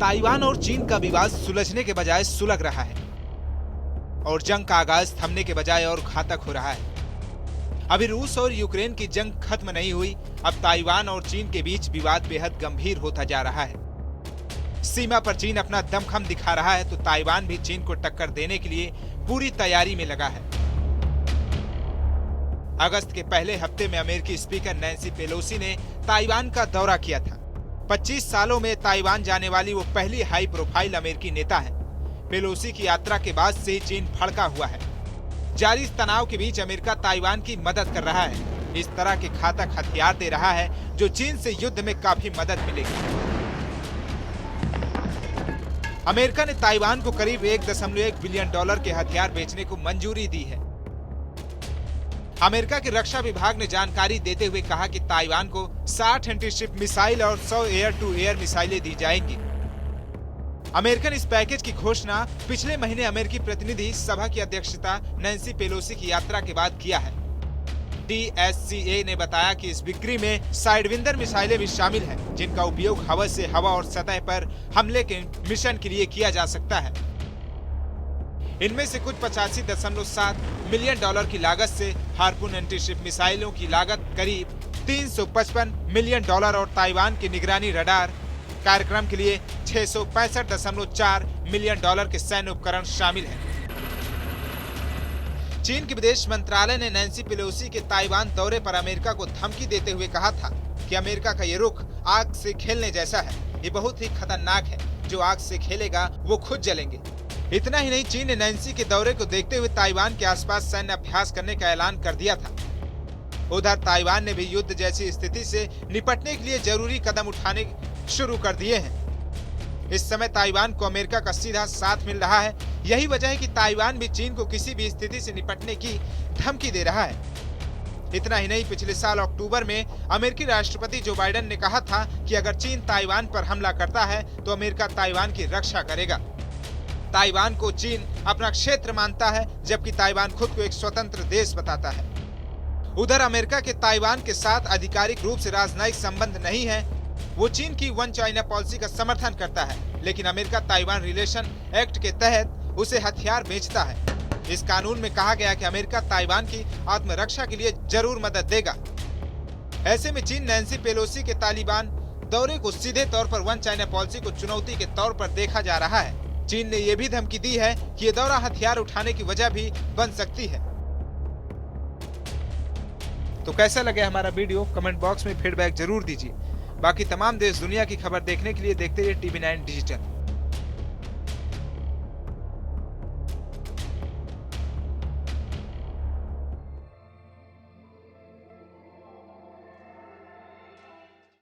Taiwan और चीन का विवाद सुलझने के बजाय सुलग रहा है और जंग का आगाज थमने के बजाय और घातक हो रहा है। अभी रूस और यूक्रेन की जंग खत्म नहीं हुई, अब ताइवान और चीन के बीच विवाद बेहद गंभीर होता जा रहा है। सीमा पर चीन अपना दमखम दिखा रहा है तो ताइवान भी चीन को टक्कर देने के लिए पूरी तैयारी में लगा है। अगस्त के पहले हफ्ते में अमेरिकी स्पीकर नैन्सी पेलोसी ने ताइवान का दौरा किया था। 25 सालों में ताइवान जाने वाली वो पहली हाई प्रोफाइल अमेरिकी नेता है। पेलोसी की यात्रा के बाद से ही चीन भड़का हुआ है। जारी इस तनाव के बीच अमेरिका ताइवान की मदद कर रहा है। इस तरह के घातक हथियार दे रहा है जो चीन से युद्ध में काफी मदद मिलेगी। अमेरिका ने ताइवान को करीब $1.1 बिलियन के हथियार बेचने को मंजूरी दी है। अमेरिका के रक्षा विभाग ने जानकारी देते हुए कहा कि ताइवान को 60 एंटीशिप मिसाइल और 100 एयर टू एयर मिसाइलें दी जाएंगी। अमेरिका ने इस पैकेज की घोषणा पिछले महीने अमेरिकी प्रतिनिधि सभा की अध्यक्षता नैन्सी पेलोसी की यात्रा के बाद किया है। DSCA ने बताया कि इस बिक्री में साइडविंडर मिसाइलें भी शामिल हैं, जिनका उपयोग हवा से हवा और सतह पर हमले के मिशन के लिए किया जा सकता है। इनमें से कुछ $85.7 मिलियन की लागत से हार्पून एंटीशिप मिसाइलों की लागत करीब $355 मिलियन और ताइवान की निगरानी रडार कार्यक्रम के लिए $665.4 मिलियन के सैन्य उपकरण शामिल हैं। चीन के विदेश मंत्रालय ने नैन्सी पेलोसी के ताइवान दौरे पर अमेरिका को धमकी देते हुए कहा था कि अमेरिका का ये रुख आग से खेलने जैसा है। ये बहुत ही खतरनाक है। जो आग से खेलेगा वो खुद जलेंगे। इतना ही नहीं, चीन ने नैन्सी के दौरे को देखते हुए ताइवान के आसपास सैन्य अभ्यास करने का ऐलान कर दिया था। उधर ताइवान ने भी युद्ध जैसी स्थिति से निपटने के लिए जरूरी कदम उठाने शुरू कर दिए हैं। इस समय ताइवान को अमेरिका का सीधा साथ मिल रहा है। यही वजह है कि ताइवान भी चीन को किसी भी स्थिति से निपटने की धमकी दे रहा है। इतना ही नहीं, पिछले साल अक्टूबर में अमेरिकी राष्ट्रपति जो बाइडेन ने कहा था कि अगर चीन ताइवान पर हमला करता है तो अमेरिका ताइवान की रक्षा करेगा। ताइवान को चीन अपना क्षेत्र मानता है, जबकि ताइवान खुद को एक स्वतंत्र देश बताता है। उधर अमेरिका के ताइवान के साथ आधिकारिक रूप से राजनयिक संबंध नहीं है। वो चीन की वन चाइना पॉलिसी का समर्थन करता है, लेकिन अमेरिका ताइवान रिलेशन एक्ट के तहत उसे हथियार बेचता है। इस कानून में कहा गया कि अमेरिका ताइवान की आत्मरक्षा के लिए जरूर मदद देगा। ऐसे में चीन नैन्सी पेलोसी के तालिबान दौरे को सीधे तौर पर वन चाइना पॉलिसी को चुनौती के तौर पर देखा जा रहा है। चीन ने यह भी धमकी दी है कि ये दौरा हथियार उठाने की वजह भी बन सकती है। तो कैसा लगे हमारा वीडियो, कमेंट बॉक्स में फीडबैक जरूर दीजिए। बाकी तमाम देश दुनिया की खबर देखने के लिए देखते रहिए TV9 डिजिटल।